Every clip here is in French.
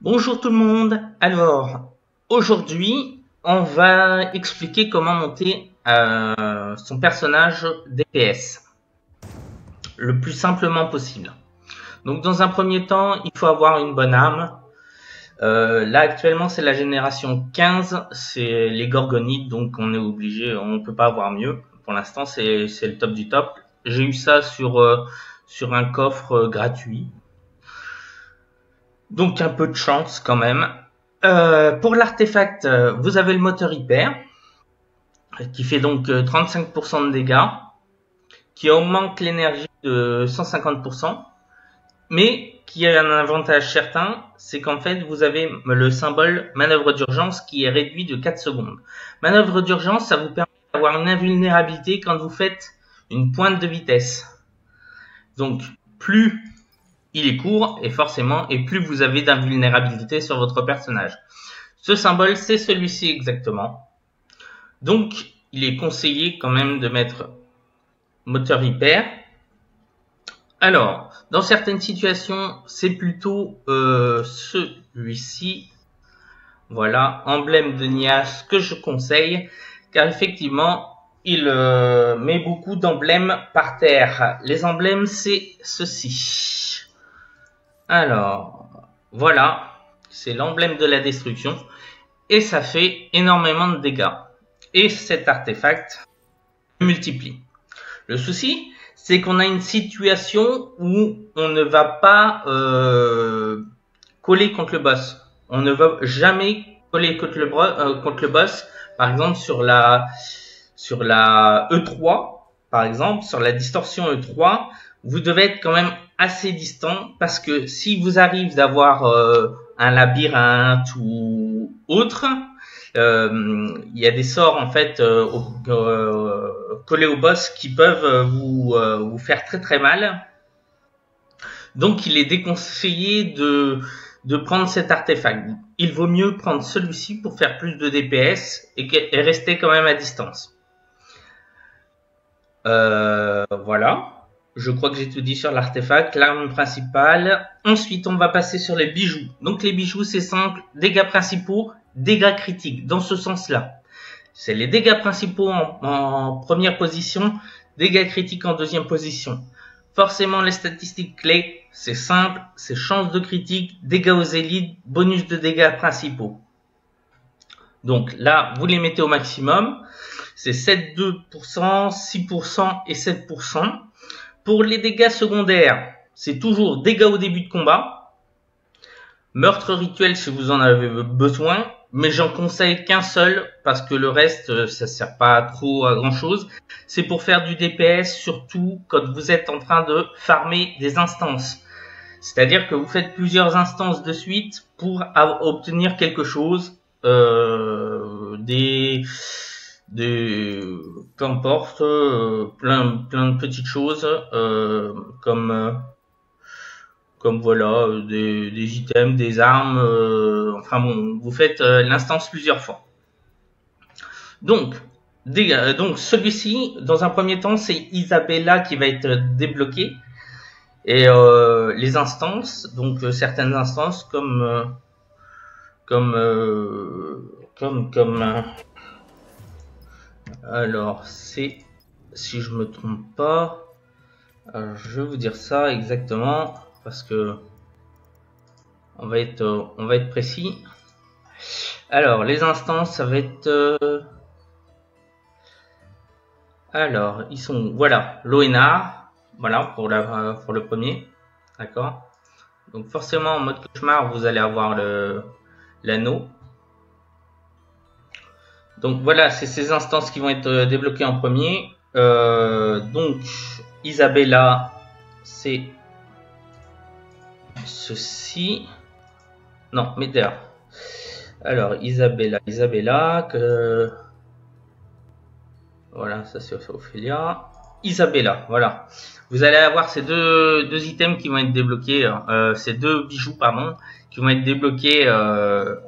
Bonjour tout le monde. Alors, aujourd'hui, on va expliquer comment monter son personnage DPS le plus simplement possible. Donc, dans un premier temps, il faut avoir une bonne arme. Là, actuellement, c'est la génération 15, c'est les Gorgonites, donc on est obligé, on ne peut pas avoir mieux. Pour l'instant, c'est le top du top. J'ai eu ça sur un coffre gratuit. Donc un peu de chance quand même. Pour l'artefact, vous avez le moteur hyper, qui fait donc 35% de dégâts, qui augmente l'énergie de 150%, mais qui a un avantage certain, c'est qu'en fait vous avez le symbole manœuvre d'urgence qui est réduit de 4 secondes. Manœuvre d'urgence, ça vous permet d'avoir une invulnérabilité quand vous faites une pointe de vitesse. Donc plus il est court et forcément, et plus vous avez d'invulnérabilité sur votre personnage. Ce symbole, c'est celui-ci exactement. Donc, il est conseillé quand même de mettre moteur hyper. Alors, dans certaines situations, c'est plutôt celui-ci. Voilà, emblème de Nias que je conseille, car effectivement, il met beaucoup d'emblèmes par terre. Les emblèmes, c'est ceci. Alors, voilà, c'est l'emblème de la destruction et ça fait énormément de dégâts. Et cet artefact multiplie. Le souci, c'est qu'on a une situation où on ne va pas coller contre le boss. On ne va jamais coller contre le boss. Par exemple, sur la E3, par exemple, sur la distorsion E3, vous devez être quand même assez distant parce que si vous arrive d'avoir un labyrinthe ou autre, il y a des sorts en fait collés au boss qui peuvent vous faire très très mal. Donc il est déconseillé de prendre cet artefact. Il vaut mieux prendre celui-ci pour faire plus de DPS et rester quand même à distance. Voilà. Je crois que j'ai tout dit sur l'artefact, l'arme principale. Ensuite, on va passer sur les bijoux. Donc les bijoux, c'est simple, dégâts principaux, dégâts critiques, dans ce sens-là. C'est les dégâts principaux en première position, dégâts critiques en deuxième position. Forcément, les statistiques clés, c'est simple, c'est chance de critique, dégâts aux élites, bonus de dégâts principaux. Donc là, vous les mettez au maximum. C'est 7,2%, 6% et 7%. Pour les dégâts secondaires, c'est toujours dégâts au début de combat, meurtre rituel si vous en avez besoin, mais j'en conseille qu'un seul parce que le reste, ça sert pas trop à grand chose. C'est pour faire du DPS, surtout quand vous êtes en train de farmer des instances. C'est-à-dire que vous faites plusieurs instances de suite pour obtenir quelque chose, peu importe, plein de petites choses comme voilà des items, des armes, enfin bon, vous faites l'instance plusieurs fois. Donc celui-ci, dans un premier temps, c'est Isabella qui va être débloqué et les instances, donc certaines instances comme alors, c'est, si je me trompe pas, je vais vous dire ça exactement parce que on va être précis. Alors, les instances, ça va être alors, ils sont voilà, Loenar, voilà pour le premier, d'accord. Donc forcément en mode cauchemar, vous allez avoir l'anneau. Donc voilà, c'est ces instances qui vont être débloquées en premier. Donc Isabella, c'est ceci. Non, mais d'ailleurs. Alors Isabella, que voilà, ça c'est Ophélia. Isabella, voilà. Vous allez avoir ces deux items qui vont être débloqués, ces deux bijoux, pardon, qui vont être débloqués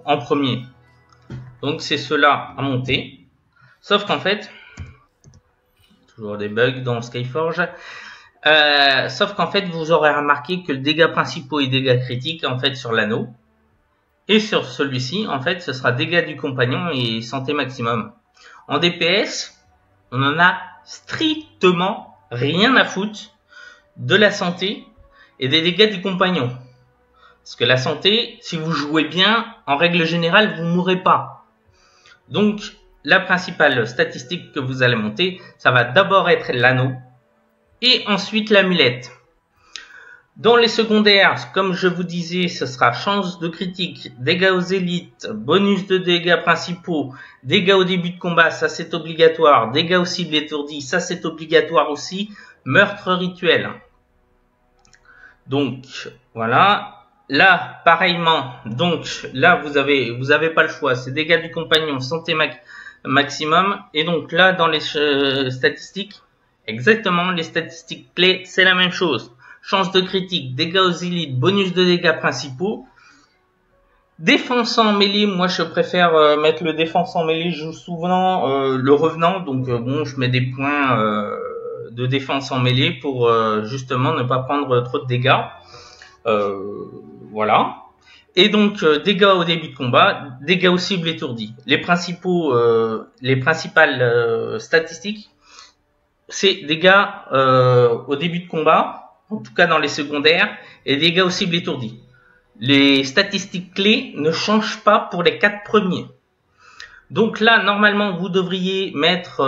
en premier. Donc c'est cela à monter. Sauf qu'en fait, toujours des bugs dans Skyforge. Sauf qu'en fait, vous aurez remarqué que le dégâts principaux et dégâts critiques, en fait, sur l'anneau, Et sur celui-ci, en fait, ce sera dégâts du compagnon et santé maximum. En DPS, on en a strictement rien à foutre de la santé et des dégâts du compagnon. Parce que la santé, si vous jouez bien, en règle générale, vous ne mourrez pas. Donc, la principale statistique que vous allez monter, ça va d'abord être l'anneau et ensuite l'amulette. Dans les secondaires, comme je vous disais, ce sera chance de critique, dégâts aux élites, bonus de dégâts principaux, dégâts au début de combat, ça c'est obligatoire, dégâts aux cibles étourdies, ça c'est obligatoire aussi, meurtre rituel. Donc, voilà. Là, pareillement, donc là vous avez pas le choix, c'est dégâts du compagnon, santé maximum, et donc là dans les statistiques, exactement les statistiques clés, c'est la même chose. Chance de critique, dégâts aux élites, bonus de dégâts principaux. Défense en mêlée, moi je préfère mettre le défense en mêlée, je joue souvent le revenant, donc bon je mets des points de défense en mêlée pour justement ne pas prendre trop de dégâts. Voilà. Et donc dégâts au début de combat, dégâts aux cibles étourdies. Les principales statistiques, c'est dégâts au début de combat, en tout cas dans les secondaires, et dégâts aux cibles étourdies. Les statistiques clés ne changent pas pour les 4 premiers. Donc là, normalement, vous devriez mettre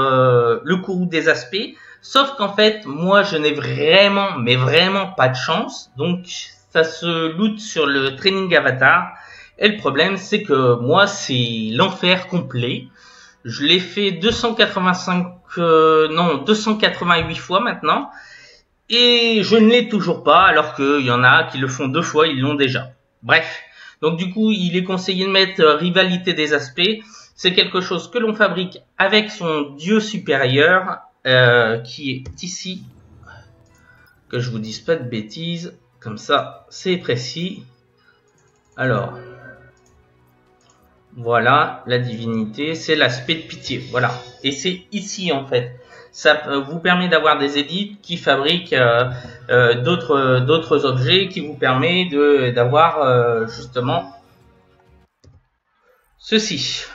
le courroux des aspects, sauf qu'en fait, moi, je n'ai vraiment, mais vraiment pas de chance. Donc, ça se loot sur le training avatar. Et le problème, c'est que moi, c'est l'enfer complet. Je l'ai fait 288 fois maintenant. Et je ne l'ai toujours pas, alors qu'il y en a qui le font 2 fois, ils l'ont déjà. Bref, donc du coup, il est conseillé de mettre rivalité des aspects. C'est quelque chose que l'on fabrique avec son dieu supérieur, qui est ici. Que je vous dise pas de bêtises, comme ça, c'est précis. Alors, voilà, la divinité, c'est l'aspect de pitié, voilà. Et c'est ici, en fait. Ça vous permet d'avoir des édits qui fabriquent d'autres objets, qui vous permet d'avoir justement ceci.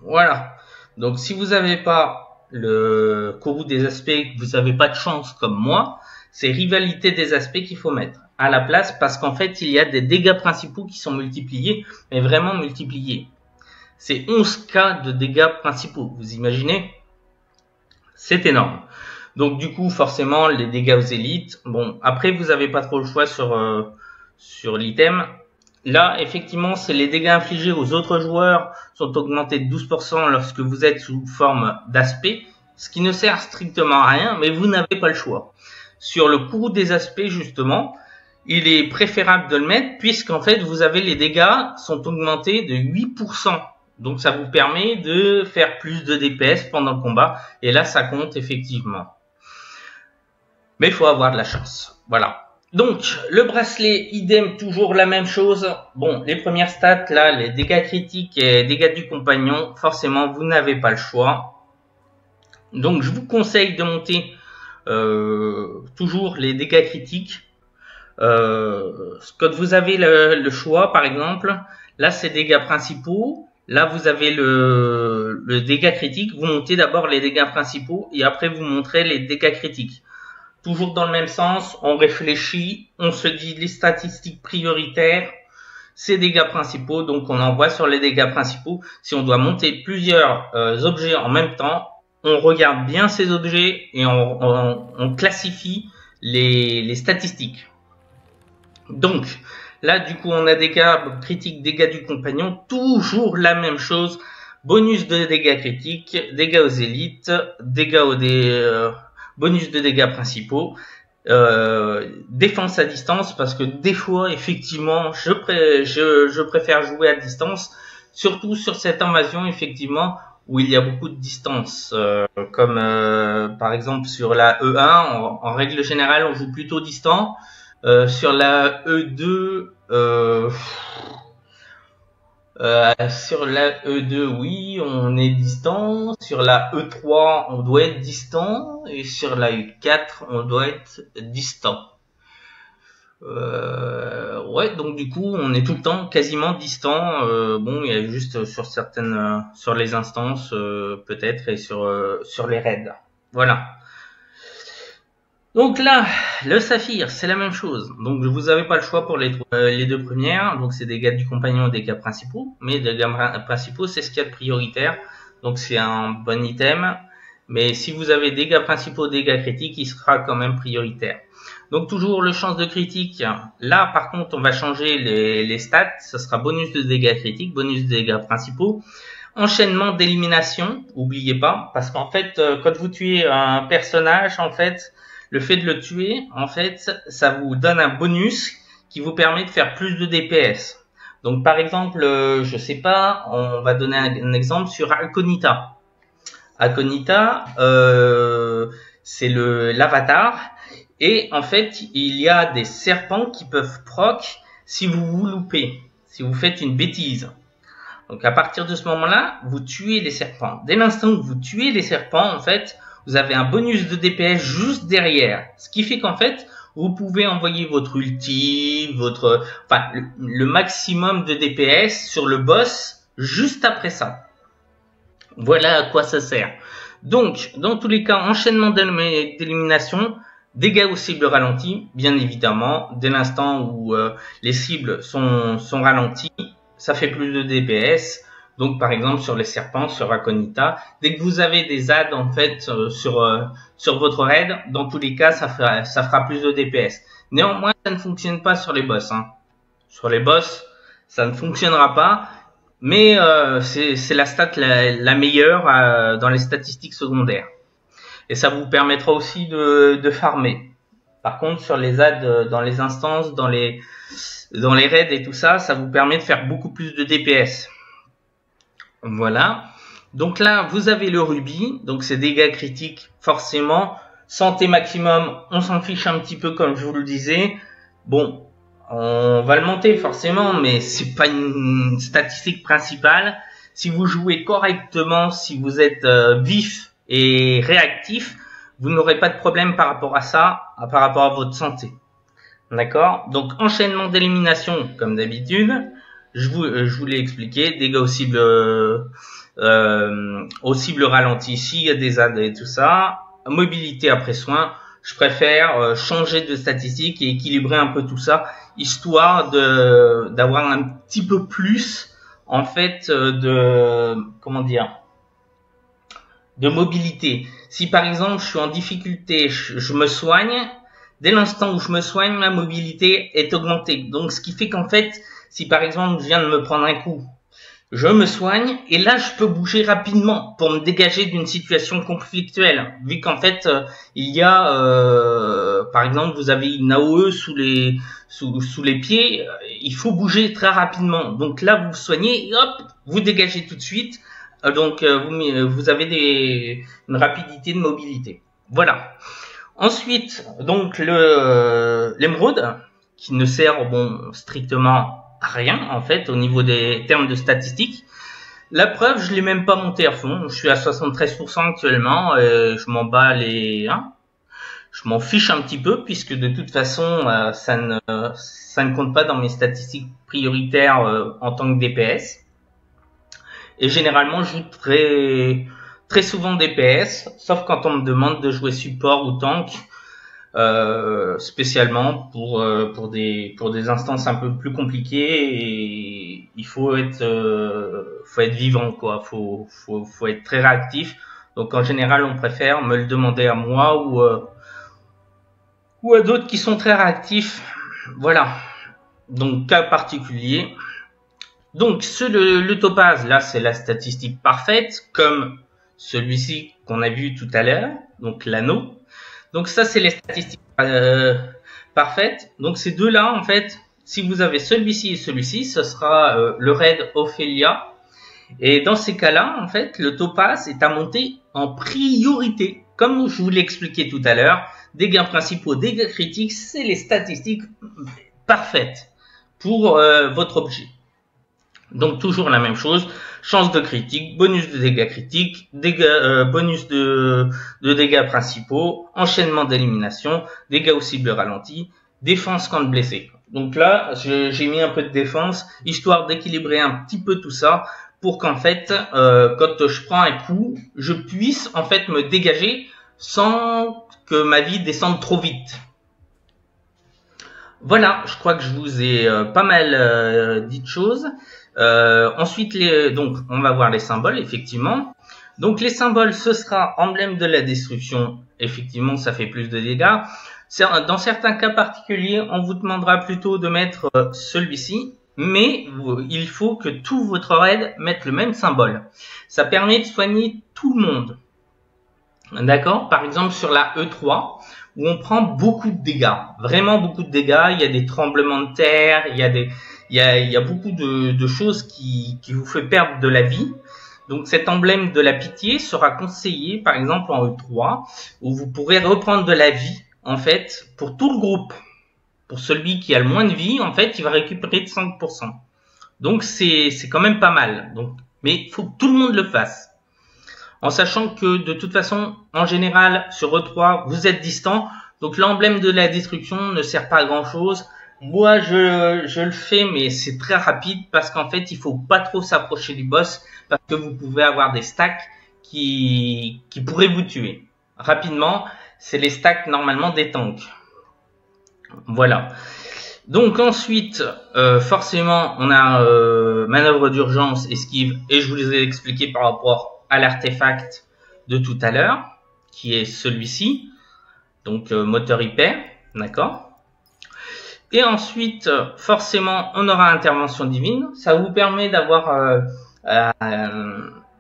Voilà. Donc si vous n'avez pas le courroux des aspects, que vous n'avez pas de chance comme moi, c'est rivalité des aspects qu'il faut mettre à la place, parce qu'en fait il y a des dégâts principaux qui sont multipliés, mais vraiment multipliés. C'est 11K de dégâts principaux, vous imaginez? C'est énorme. Donc du coup, forcément, les dégâts aux élites. Bon, après, vous n'avez pas trop le choix sur l'item. Là, effectivement, c'est les dégâts infligés aux autres joueurs sont augmentés de 12% lorsque vous êtes sous forme d'aspect, ce qui ne sert strictement à rien, mais vous n'avez pas le choix. Sur le courroux des aspects, justement, il est préférable de le mettre, puisqu'en fait, vous avez les dégâts sont augmentés de 8%. Donc ça vous permet de faire plus de DPS pendant le combat. Et là, ça compte effectivement. Mais il faut avoir de la chance. Voilà. Donc, le bracelet, idem, toujours la même chose. Bon, les premières stats, là, les dégâts critiques et dégâts du compagnon, forcément, vous n'avez pas le choix. Donc, je vous conseille de monter toujours les dégâts critiques. Quand vous avez le choix, par exemple, là, c'est dégâts principaux. Là, vous avez le dégât critique. Vous montez d'abord les dégâts principaux et après, vous montrez les dégâts critiques. Toujours dans le même sens, on réfléchit, on se dit les statistiques prioritaires, ces dégâts principaux, donc on envoie sur les dégâts principaux. Si on doit monter plusieurs objets en même temps, on regarde bien ces objets et on classifie les statistiques. Donc, là, du coup, on a dégâts critiques, dégâts du compagnon, toujours la même chose. Bonus de dégâts critiques, dégâts aux élites, dégâts aux bonus de dégâts principaux, défense à distance, parce que des fois, effectivement, je préfère jouer à distance, surtout sur cette invasion, effectivement, où il y a beaucoup de distance, comme par exemple sur la E1, en règle générale, on joue plutôt distant. Sur la E2, sur la E2, oui, on est distant. Sur la E3, on doit être distant. Et sur la E4, on doit être distant. Ouais, donc du coup, on est tout le temps quasiment distant. Bon, il y a juste sur certaines, sur les instances peut-être et sur les raids. Voilà. Donc là, le saphir, c'est la même chose. Donc vous n'avez pas le choix pour les deux premières. Donc c'est dégâts du compagnon et dégâts principaux. Mais dégâts principaux, c'est ce qu'il y a de prioritaire. Donc c'est un bon item. Mais si vous avez dégâts principaux, dégâts critiques, il sera quand même prioritaire. Donc toujours le chance de critique. Là par contre on va changer les stats. Ça sera bonus de dégâts critiques, bonus de dégâts principaux. Enchaînement d'élimination, oubliez pas. Parce qu'en fait quand vous tuez un personnage, en fait, le fait de le tuer, en fait, ça vous donne un bonus qui vous permet de faire plus de DPS. Donc par exemple, je sais pas, on va donner un exemple sur Aconita. Aconita, c'est l'avatar. Et en fait, il y a des serpents qui peuvent proc si vous vous loupez, si vous faites une bêtise. Donc à partir de ce moment-là, vous tuez les serpents. Dès l'instant où vous tuez les serpents, en fait, vous avez un bonus de DPS juste derrière. Ce qui fait qu'en fait, vous pouvez envoyer votre ulti, le maximum de DPS sur le boss juste après ça. Voilà à quoi ça sert. Donc, dans tous les cas, enchaînement d'élimination, dégâts aux cibles ralenties, bien évidemment. Dès l'instant où les cibles sont ralenties, ça fait plus de DPS. Donc, par exemple, sur les serpents, sur Aconita, dès que vous avez des adds en fait sur votre raid, dans tous les cas, ça fera plus de DPS. Néanmoins, ça ne fonctionne pas sur les boss. Hein. Sur les boss, ça ne fonctionnera pas. Mais c'est la stat la meilleure dans les statistiques secondaires. Et ça vous permettra aussi de farmer. Par contre, sur les adds dans les instances, dans les raids et tout ça, ça vous permet de faire beaucoup plus de DPS. Voilà. Donc là, vous avez le rubis. Donc c'est dégâts critiques, forcément. Santé maximum, on s'en fiche un petit peu comme je vous le disais. Bon, on va le monter forcément, mais c'est pas une statistique principale. Si vous jouez correctement, si vous êtes vif et réactif, vous n'aurez pas de problème par rapport à ça, par rapport à votre santé. D'accord? Donc enchaînement d'élimination, comme d'habitude. Je vous l'ai expliqué. Dégâts aux cibles ralenties, s'il y a des adds et tout ça. Mobilité après soin. Je préfère changer de statistique et équilibrer un peu tout ça, histoire d'avoir un petit peu plus en fait de mobilité. Si par exemple je suis en difficulté, je me soigne, dès l'instant où je me soigne, ma mobilité est augmentée. Donc ce qui fait qu'en fait, si par exemple je viens de me prendre un coup, je me soigne et là je peux bouger rapidement pour me dégager d'une situation conflictuelle. Vu qu'en fait il y a par exemple vous avez une AOE sous les pieds, il faut bouger très rapidement. Donc là vous vous soignez et hop, vous dégagez tout de suite. Donc vous avez une rapidité de mobilité. Voilà. Ensuite, donc l'émeraude qui ne sert strictement à rien en fait au niveau des termes de statistiques. La preuve, je l'ai même pas monté à fond. Je suis à 73% actuellement. Je m'en bats je m'en fiche un petit peu puisque de toute façon ça ne compte pas dans mes statistiques prioritaires en tant que DPS. Et généralement, je joue très souvent DPS, sauf quand on me demande de jouer support ou tank, spécialement pour des instances un peu plus compliquées. Et il faut être vivant quoi, faut être très réactif. Donc en général, on préfère me le demander à moi ou à d'autres qui sont très réactifs. Voilà. Donc cas particulier. Donc le topaz, là c'est la statistique parfaite, comme celui-ci qu'on a vu tout à l'heure, donc l'anneau. Donc ça c'est les statistiques parfaites. Donc ces deux-là en fait, si vous avez celui-ci et celui-ci, ce sera le raid Ophelia. Et dans ces cas-là, en fait, le topaz est à monter en priorité. Comme je vous l'ai expliqué tout à l'heure, dégâts principaux, dégâts critiques, c'est les statistiques parfaites pour votre objet. Donc toujours la même chose, chance de critique, bonus de dégâts critiques, bonus de dégâts principaux, enchaînement d'élimination, dégâts aux cibles ralenties, défense quand blessé. Donc là, j'ai mis un peu de défense, histoire d'équilibrer un petit peu tout ça, pour qu'en fait, quand je prends un coup, je puisse en fait me dégager sans que ma vie descende trop vite. Voilà, je crois que je vous ai pas mal dit de choses. Ensuite, donc, on va voir les symboles, effectivement. Donc, les symboles, ce sera emblème de la destruction. Effectivement, ça fait plus de dégâts. Dans certains cas particuliers, on vous demandera plutôt de mettre celui-ci. Mais il faut que tout votre raid mette le même symbole. Ça permet de soigner tout le monde. D'accord? Par exemple, sur la E3, où on prend beaucoup de dégâts, vraiment beaucoup de dégâts, il y a des tremblements de terre, il y a beaucoup de choses qui vous fait perdre de la vie. Donc cet emblème de la pitié sera conseillé par exemple en E3, où vous pourrez reprendre de la vie en fait pour tout le groupe. Pour celui qui a le moins de vie, en fait, il va récupérer de 5%. Donc c'est quand même pas mal. Donc, mais il faut que tout le monde le fasse. En sachant que de toute façon, en général, sur E3, vous êtes distant. Donc l'emblème de la destruction ne sert pas à grand chose. Moi, je le fais, mais c'est très rapide parce qu'en fait, il faut pas trop s'approcher du boss parce que vous pouvez avoir des stacks qui pourraient vous tuer. Rapidement, c'est les stacks normalement des tanks. Voilà. Donc ensuite, forcément, on a manœuvre d'urgence, esquive, et je vous les ai expliqué par rapport à l'artefact de tout à l'heure, qui est celui-ci. Donc moteur hyper, d'accord. Et ensuite, forcément, on aura intervention divine. Ça vous permet d'avoir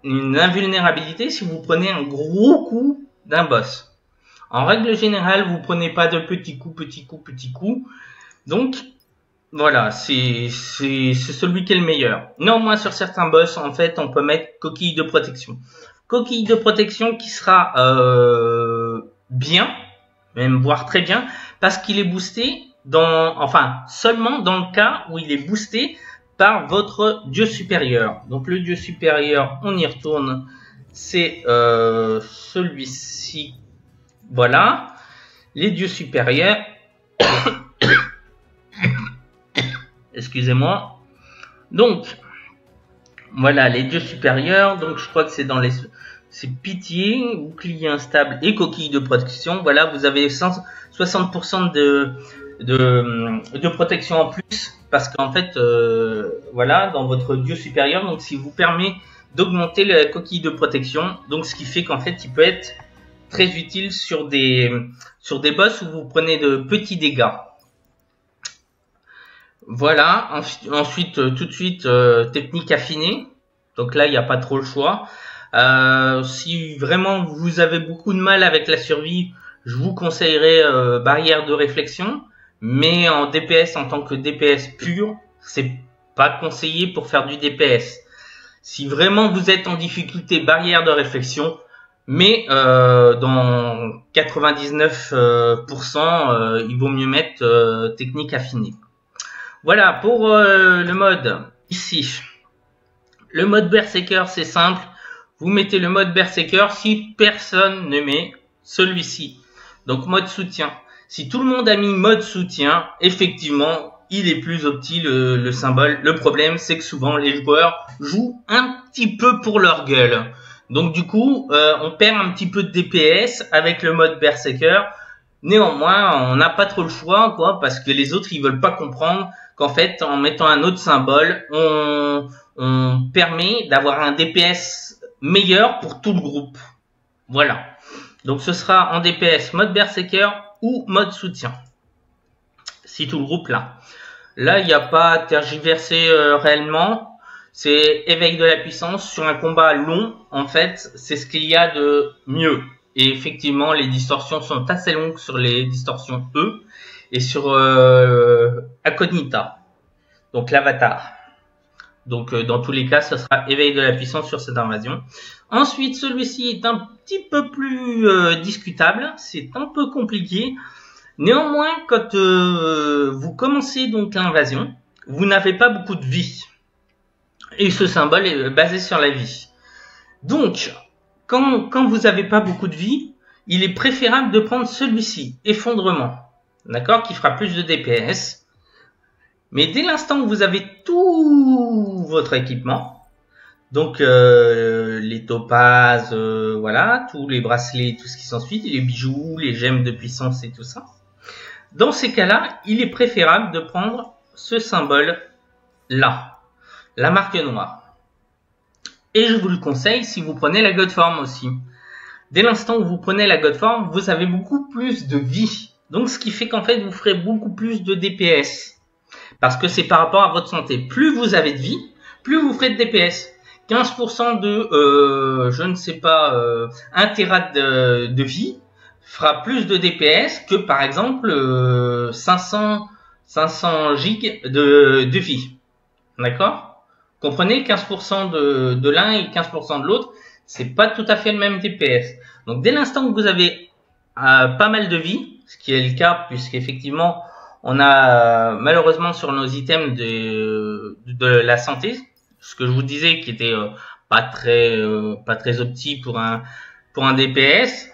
une invulnérabilité si vous prenez un gros coup d'un boss. En règle générale, vous prenez pas de petits coups, petits coups, petits coups. Donc, voilà, c'est celui qui est le meilleur. Néanmoins, sur certains boss, en fait, on peut mettre coquille de protection. Coquille de protection qui sera bien, même voire très bien, parce qu'il est boosté seulement dans le cas où il est boosté par votre dieu supérieur. Donc le dieu supérieur, on y retourne, c'est celui-ci. Voilà, les dieux supérieurs. Excusez-moi. Donc, voilà, les dieux supérieurs. Donc, je crois que c'est dans c'est pitié, bouclier instable et coquille de protection. Voilà, vous avez 60% de protection en plus. Parce qu'en fait, voilà, dans votre dieu supérieur, donc, ça vous permet d'augmenter la coquille de protection. Donc, ce qui fait qu'en fait, il peut être très utile sur des boss où vous prenez de petits dégâts. Voilà, ensuite tout de suite technique affinée. Donc là il n'y a pas trop le choix. Si vraiment vous avez beaucoup de mal avec la survie, je vous conseillerais barrière de réflexion. Mais en DPS, en tant que DPS pur, c'est pas conseillé pour faire du DPS. Si vraiment vous êtes en difficulté, barrière de réflexion. Mais dans 99%, il vaut mieux mettre technique affinée. Voilà pour le mode ici. Le mode Berserker, c'est simple. Vous mettez le mode Berserker si personne ne met celui-ci. Donc mode soutien. Si tout le monde a mis mode soutien, effectivement, il est plus opti le symbole. Le problème, c'est que souvent les joueurs jouent un petit peu pour leur gueule. Donc du coup, on perd un petit peu de DPS avec le mode Berserker. Néanmoins, on n'a pas trop le choix, quoi, parce que les autres, ils veulent pas comprendre qu'en fait, en mettant un autre symbole, on permet d'avoir un DPS meilleur pour tout le groupe. Voilà. Donc ce sera en DPS mode Berserker ou mode soutien. Si tout le groupe là. Là, il n'y a pas à tergiverser réellement. C'est éveil de la puissance sur un combat long. En fait, c'est ce qu'il y a de mieux. Et effectivement, les distorsions sont assez longues sur les distorsions E et sur Akonita, donc l'avatar. Donc dans tous les cas, ce sera éveil de la puissance sur cette invasion. Ensuite, celui-ci est un petit peu plus discutable. C'est un peu compliqué. Néanmoins, quand vous commencez donc l'invasion, vous n'avez pas beaucoup de vie. Et ce symbole est basé sur la vie. Donc, quand vous n'avez pas beaucoup de vie, il est préférable de prendre celui-ci, effondrement. d'accord, qui fera plus de DPS. Mais dès l'instant que vous avez tout votre équipement, donc les topazes, voilà, tous les bracelets, tout ce qui s'ensuit, les bijoux, les gemmes de puissance et tout ça, dans ces cas-là, il est préférable de prendre ce symbole-là, la marque noire. Et je vous le conseille si vous prenez la God Form aussi. Dès l'instant où vous prenez la God Form, vous avez beaucoup plus de vie. Donc ce qui fait qu'en fait, vous ferez beaucoup plus de DPS. Parce que c'est par rapport à votre santé. Plus vous avez de vie, plus vous ferez de DPS. 15% de, je ne sais pas, 1 Tera de vie fera plus de DPS que par exemple 500 gigs de vie. D'accord? Comprenez, 15% de l'un et 15% de l'autre, c'est pas tout à fait le même DPS. Donc dès l'instant que vous avez pas mal de vie, ce qui est le cas puisqu'effectivement on a malheureusement sur nos items de la santé, ce que je vous disais qui était pas très opti pour un DPS.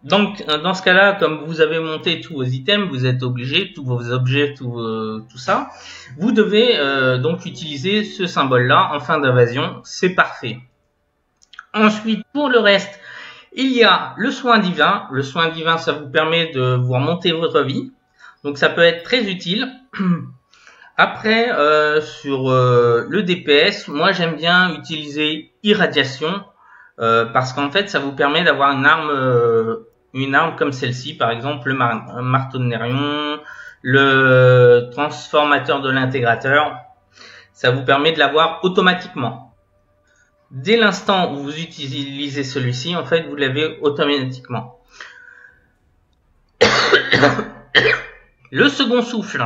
Donc dans ce cas-là, comme vous avez monté tous vos items, vous êtes obligé, tous vos objets, tout ça, vous devez donc utiliser ce symbole-là en fin d'invasion, c'est parfait. Ensuite, pour le reste, il y a le soin divin. Le soin divin, ça vous permet de vous remonter votre vie. Donc ça peut être très utile. Après, sur le DPS, moi j'aime bien utiliser irradiation parce qu'en fait ça vous permet d'avoir une arme comme celle-ci, par exemple le marteau de Nérion, le transformateur de l'intégrateur. Ça vous permet de l'avoir automatiquement. Dès l'instant où vous utilisez celui-ci, en fait vous l'avez automatiquement. Le second souffle.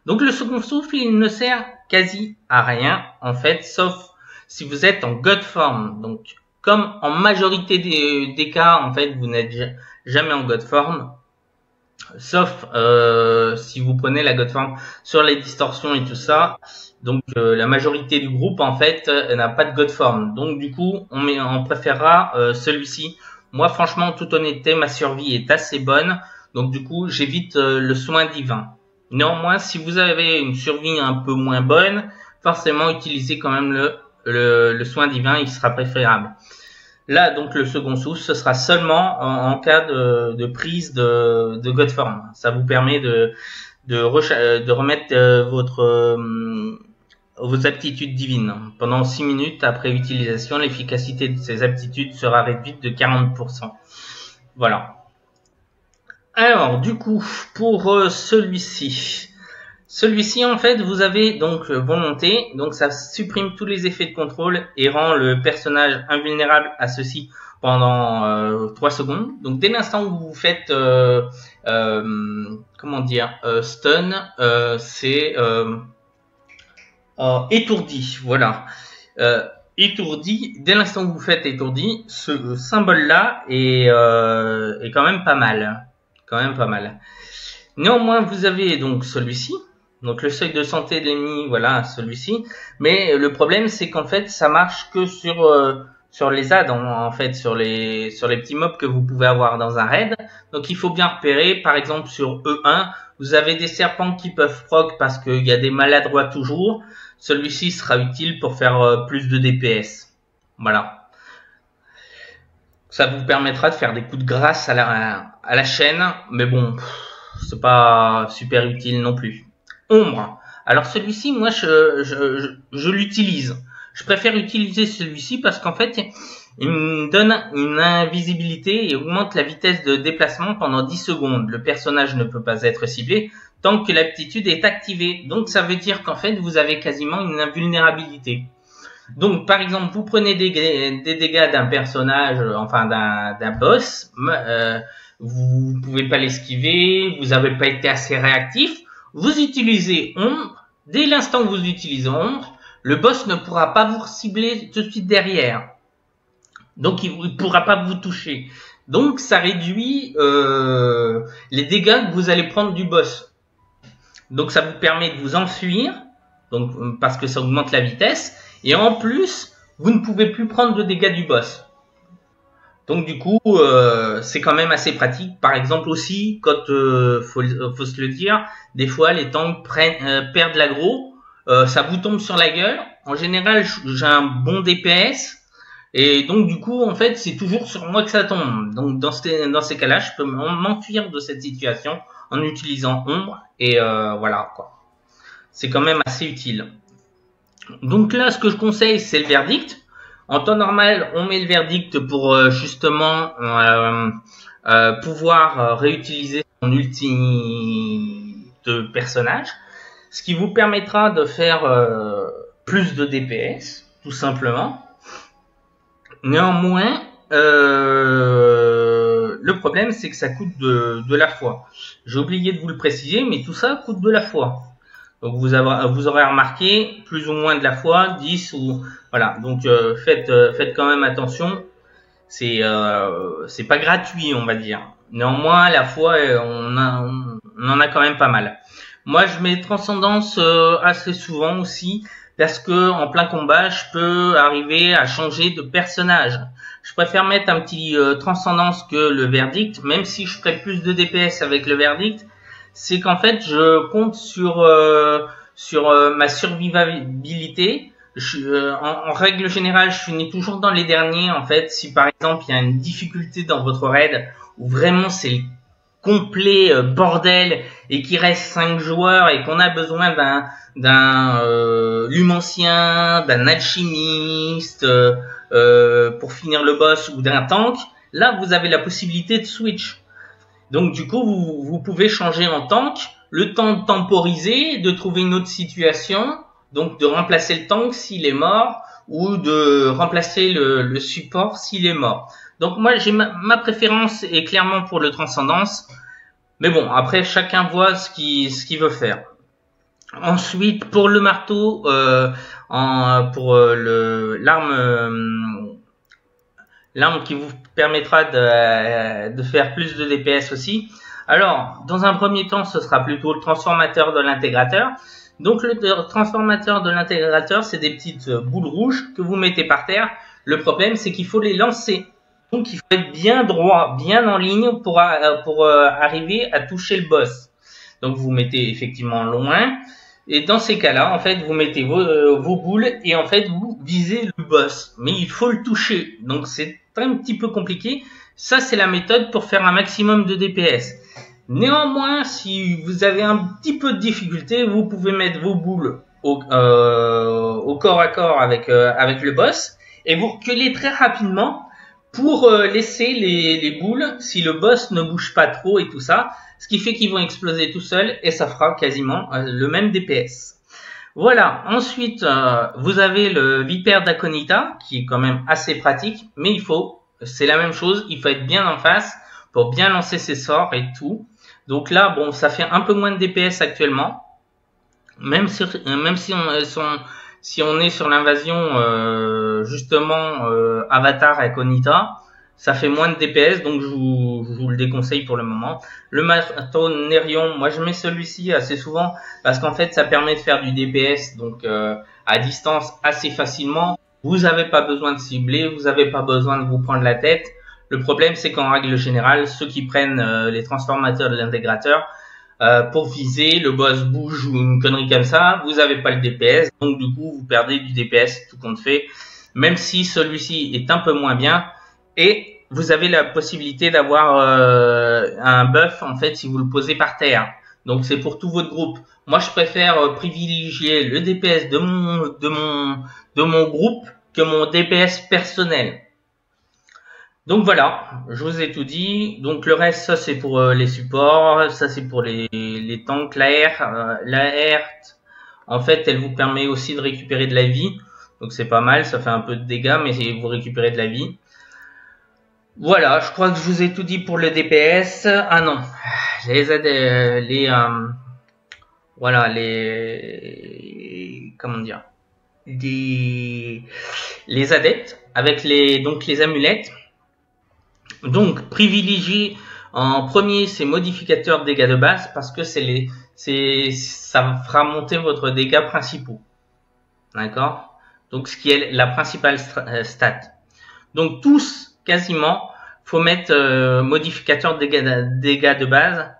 Donc le second souffle, il ne sert quasi à rien, en fait, sauf si vous êtes en God Form. Donc, comme en majorité des cas, en fait, vous n'êtes jamais en God Form, sauf si vous prenez la God Form sur les distorsions et tout ça. Donc, la majorité du groupe, en fait, n'a pas de God Form. Donc, du coup, on préférera celui-ci. Moi, franchement, en toute honnêteté, ma survie est assez bonne. Donc du coup, j'évite le soin divin. Néanmoins, si vous avez une survie un peu moins bonne, forcément utilisez quand même le soin divin, il sera préférable. Là, donc le second souffle, ce sera seulement en cas de prise de God Form. Ça vous permet de remettre vos aptitudes divines. Pendant 6 minutes après utilisation, l'efficacité de ces aptitudes sera réduite de 40%. Voilà. Alors, du coup, pour celui-ci, en fait, vous avez donc volonté, donc ça supprime tous les effets de contrôle et rend le personnage invulnérable à ceux-ci pendant 3 secondes. Donc, dès l'instant où vous faites, comment dire, stun, c'est étourdi, voilà. Étourdi, dès l'instant où vous faites étourdi, ce symbole-là est quand même pas mal. Néanmoins, vous avez donc celui-ci, donc le seuil de santé de l'ennemi, voilà, celui-ci. Mais le problème, c'est qu'en fait, ça marche que sur les adds, en fait, sur les petits mobs que vous pouvez avoir dans un raid. Donc, il faut bien repérer, par exemple, sur E1, vous avez des serpents qui peuvent proc parce qu'il y a des maladroits toujours. Celui-ci sera utile pour faire plus de DPS. Voilà. Ça vous permettra de faire des coups de grâce à la chaîne, mais bon, c'est pas super utile non plus. Ombre. Alors celui-ci, moi, je l'utilise. Je préfère utiliser celui-ci parce qu'en fait, il me donne une invisibilité et augmente la vitesse de déplacement pendant 10 secondes. Le personnage ne peut pas être ciblé tant que l'aptitude est activée. Donc ça veut dire qu'en fait, vous avez quasiment une invulnérabilité. Donc, par exemple, vous prenez des dégâts d'un personnage, enfin d'un boss, vous pouvez pas l'esquiver, vous n'avez pas été assez réactif, vous utilisez ombre, dès l'instant où vous utilisez ombre, le boss ne pourra pas vous cibler tout de suite derrière. Donc, il ne pourra pas vous toucher. Donc, ça réduit les dégâts que vous allez prendre du boss. Donc, ça vous permet de vous enfuir, donc parce que ça augmente la vitesse. Et en plus, vous ne pouvez plus prendre de dégâts du boss. Donc du coup, c'est quand même assez pratique. Par exemple aussi, quand faut se le dire, des fois les tanks perdent l'aggro, ça vous tombe sur la gueule. En général, j'ai un bon DPS et donc du coup, en fait, c'est toujours sur moi que ça tombe. Donc dans ces cas-là, je peux m'enfuir de cette situation en utilisant ombre et voilà quoi. C'est quand même assez utile. Donc là, ce que je conseille, c'est le verdict. En temps normal, on met le verdict pour justement pouvoir réutiliser son ulti de personnage, ce qui vous permettra de faire plus de DPS, tout simplement. Néanmoins, le problème, c'est que ça coûte de la foi. J'ai oublié de vous le préciser, mais tout ça coûte de la foi. Donc vous aurez remarqué plus ou moins de la fois 10 ou voilà. Donc faites quand même attention. C'est pas gratuit, on va dire. Néanmoins, la fois on en a quand même pas mal. Moi, je mets transcendance assez souvent aussi parce que en plein combat, je peux arriver à changer de personnage. Je préfère mettre un petit transcendance que le verdict, même si je ferai plus de DPS avec le verdict. C'est qu'en fait, je compte sur ma survivabilité. En règle générale, je finis toujours dans les derniers. En fait, si par exemple, il y a une difficulté dans votre raid où vraiment c'est le complet bordel et qu'il reste 5 joueurs et qu'on a besoin d'un lumancien, d'un alchimiste pour finir le boss ou d'un tank, là, vous avez la possibilité de switch. Donc du coup, vous pouvez changer en tank, le temps de temporiser, de trouver une autre situation, donc de remplacer le tank s'il est mort, ou de remplacer le support s'il est mort. Donc moi, j'ai ma préférence est clairement pour le transcendance, mais bon, après chacun voit ce qu'il veut faire. Ensuite, pour le marteau, pour l'arme qui vous permettra de faire plus de DPS aussi. Alors, dans un premier temps, ce sera plutôt le transformateur de l'intégrateur. Donc, le transformateur de l'intégrateur, c'est des petites boules rouges que vous mettez par terre. Le problème, c'est qu'il faut les lancer. Donc, il faut être bien droit, bien en ligne pour arriver à toucher le boss. Donc, vous mettez effectivement loin. Et dans ces cas-là, en fait, vous mettez vos boules et en fait, vous visez le boss. Mais il faut le toucher. Donc, c'est un petit peu compliqué. Ça, c'est la méthode pour faire un maximum de DPS. Néanmoins, si vous avez un petit peu de difficulté, vous pouvez mettre vos boules au corps à corps avec le boss et vous reculez très rapidement pour laisser les boules si le boss ne bouge pas trop et tout ça, ce qui fait qu'ils vont exploser tout seuls et ça fera quasiment le même DPS. Voilà, ensuite vous avez le Vipère d'Aconita qui est quand même assez pratique, mais c'est la même chose, il faut être bien en face pour bien lancer ses sorts et tout. Donc là, bon, ça fait un peu moins de DPS actuellement, même si on est sur l'invasion justement Avatar Aconita, ça fait moins de DPS, donc je vous le déconseille pour le moment. Le marteau Nerion, moi je mets celui-ci assez souvent parce qu'en fait ça permet de faire du DPS donc à distance assez facilement. Vous n'avez pas besoin de cibler, vous n'avez pas besoin de vous prendre la tête. Le problème c'est qu'en règle générale, ceux qui prennent les transformateurs de l'intégrateur pour viser, le boss bouge ou une connerie comme ça, vous n'avez pas le DPS, donc du coup vous perdez du DPS tout compte fait, même si celui-ci est un peu moins bien. Et vous avez la possibilité d'avoir un buff en fait si vous le posez par terre. Donc c'est pour tout votre groupe. Moi je préfère privilégier le DPS de mon groupe que mon DPS personnel. Donc voilà, je vous ai tout dit. Donc le reste, ça c'est pour les supports, ça c'est pour les tanks, la hertz. En fait, elle vous permet aussi de récupérer de la vie. Donc c'est pas mal, ça fait un peu de dégâts, mais vous récupérez de la vie. Voilà, je crois que je vous ai tout dit pour le DPS. Ah non, comment dire, les adeptes avec les amulettes. Donc privilégiez en premier ces modificateurs de dégâts de base parce que ça fera monter votre dégâts principaux. D'accord? Donc ce qui est la principale stat. Donc tous quasiment faut mettre modificateur dégâts de base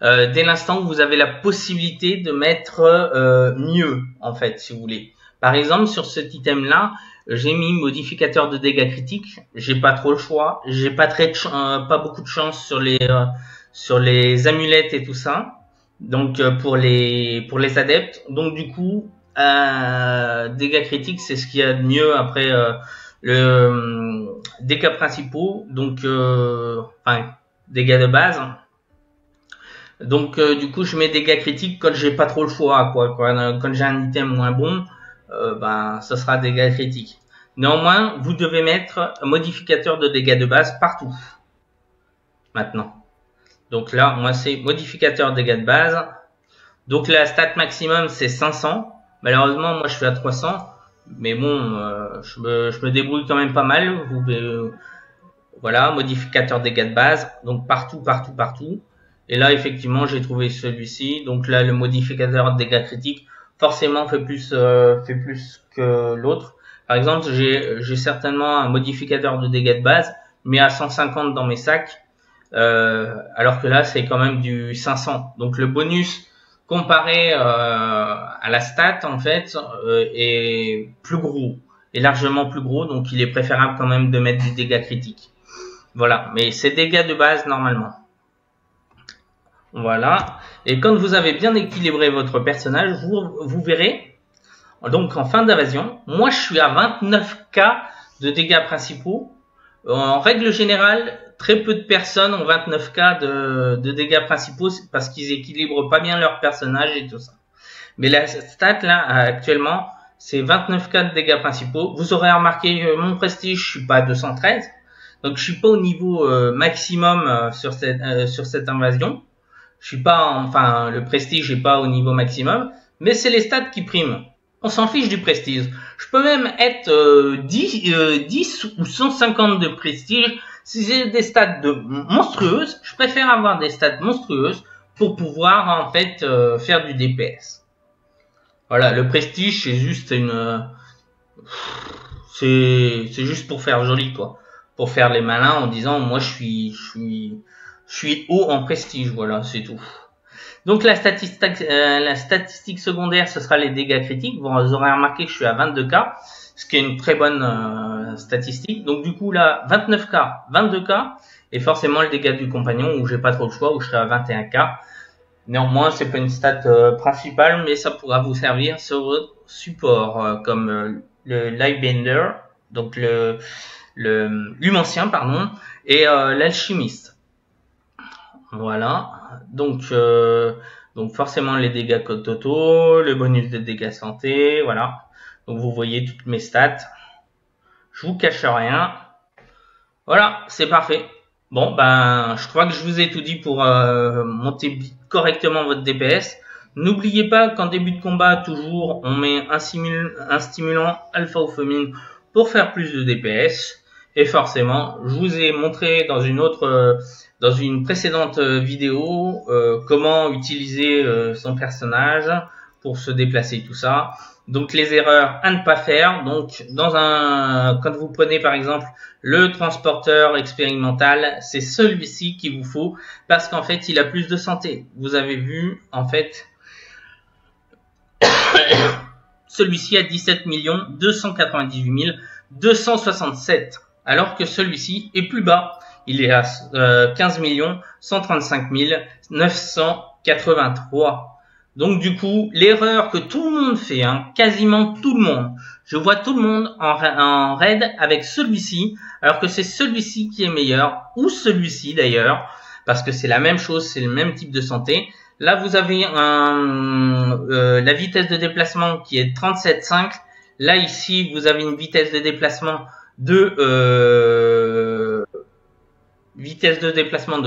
dès l'instant où vous avez la possibilité de mettre mieux, en fait, si vous voulez. Par exemple, sur cet item-là, j'ai mis modificateur de dégâts critiques. J'ai pas trop le choix. J'ai pas beaucoup de chance sur les amulettes et tout ça. Donc pour les adeptes. Donc du coup, dégâts critiques, c'est ce qu'il y a de mieux après dégâts principaux. Donc enfin dégâts de base. Donc du coup, je mets dégâts critiques quand j'ai pas trop le choix, quoi. Quand j'ai un item moins bon, ben ça sera dégâts critiques. Néanmoins, vous devez mettre modificateur de dégâts de base partout. Maintenant. Donc là, moi c'est modificateur dégâts de base. Donc la stat maximum c'est 500. Malheureusement, moi je suis à 300. Mais bon, je me débrouille quand même pas mal. Voilà, modificateur dégâts de base. Donc partout. Et là, effectivement, j'ai trouvé celui-ci. Donc là, le modificateur de dégâts critiques, forcément, fait plus que l'autre. Par exemple, j'ai certainement un modificateur de dégâts de base, mais à 150 dans mes sacs. Alors que là, c'est quand même du 500. Donc le bonus comparé à la stat, en fait, est plus gros. Est largement plus gros. Donc il est préférable quand même de mettre du dégâts critique. Voilà. Mais c'est dégâts de base normalement. Voilà. Et quand vous avez bien équilibré votre personnage, vous verrez, donc en fin d'invasion, moi je suis à 29k de dégâts principaux. En règle générale, très peu de personnes ont 29k de dégâts principaux parce qu'ils équilibrent pas bien leur personnage et tout ça. Mais la stat là, actuellement, c'est 29k de dégâts principaux. Vous aurez remarqué, mon prestige, je suis pas à 213. Donc je suis pas au niveau maximum sur cette invasion. Je suis pas, enfin, le prestige est pas au niveau maximum, mais c'est les stats qui priment. On s'en fiche du prestige. Je peux même être 10 ou 150 de prestige. Si j'ai des stats monstrueuses, je préfère avoir des stats monstrueuses pour pouvoir, en fait, faire du DPS. Voilà, le prestige, c'est juste c'est juste pour faire joli, quoi. Pour faire les malins en disant, moi, je suis haut en prestige, voilà, c'est tout. Donc la statistique secondaire, ce sera les dégâts critiques. Vous aurez remarqué que je suis à 22k, ce qui est une très bonne statistique. Donc du coup là, 29k, 22k, et forcément le dégât du compagnon où j'ai pas trop le choix, où je serai à 21k. Néanmoins, c'est pas une stat principale, mais ça pourra vous servir sur votre support, comme le Livebender, donc l'humancien, pardon, et l'alchimiste. Voilà, donc forcément les dégâts code totaux, le bonus de dégâts santé, voilà. Donc vous voyez toutes mes stats. Je vous cache rien. Voilà, c'est parfait. Bon, ben, je crois que je vous ai tout dit pour monter correctement votre DPS. N'oubliez pas qu'en début de combat, toujours, on met un stimulant alpha ou féminin pour faire plus de DPS. Et forcément, je vous ai montré dans une précédente vidéo comment utiliser son personnage pour se déplacer, tout ça. Donc les erreurs à ne pas faire. Donc quand vous prenez par exemple le transporteur expérimental, c'est celui-ci qu'il vous faut parce qu'en fait il a plus de santé. Vous avez vu en fait celui-ci a 17 298 267 alors que celui-ci est plus bas. Il est à 15 135 983. Donc du coup, l'erreur que tout le monde fait, hein, quasiment tout le monde, je vois tout le monde en raid avec celui-ci, alors que c'est celui-ci qui est meilleur, ou celui-ci d'ailleurs, parce que c'est la même chose, c'est le même type de santé. Là, vous avez la vitesse de déplacement qui est 37,5. Là, ici, vous avez une vitesse de déplacement de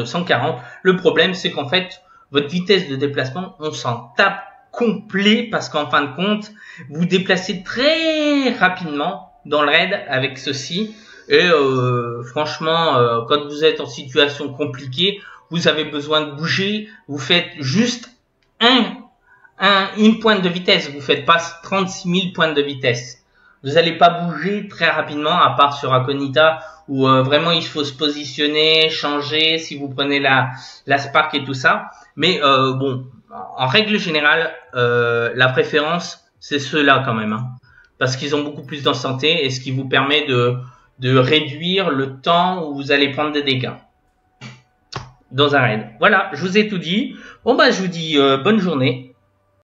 140. Le problème, c'est qu'en fait, votre vitesse de déplacement, on s'en tape complet parce qu'en fin de compte, vous déplacez très rapidement dans le raid avec ceci. Et franchement, quand vous êtes en situation compliquée, vous avez besoin de bouger, vous faites juste une pointe de vitesse. Vous faites pas 36 000 pointes de vitesse. Vous n'allez pas bouger très rapidement, à part sur Aconita, où vraiment il faut se positionner, changer, si vous prenez la Spark et tout ça. Mais bon, en règle générale, la préférence, c'est ceux-là quand même. Hein, parce qu'ils ont beaucoup plus d'ancienneté et ce qui vous permet de réduire le temps où vous allez prendre des dégâts dans un raid. Voilà, je vous ai tout dit. Bon bah je vous dis bonne journée.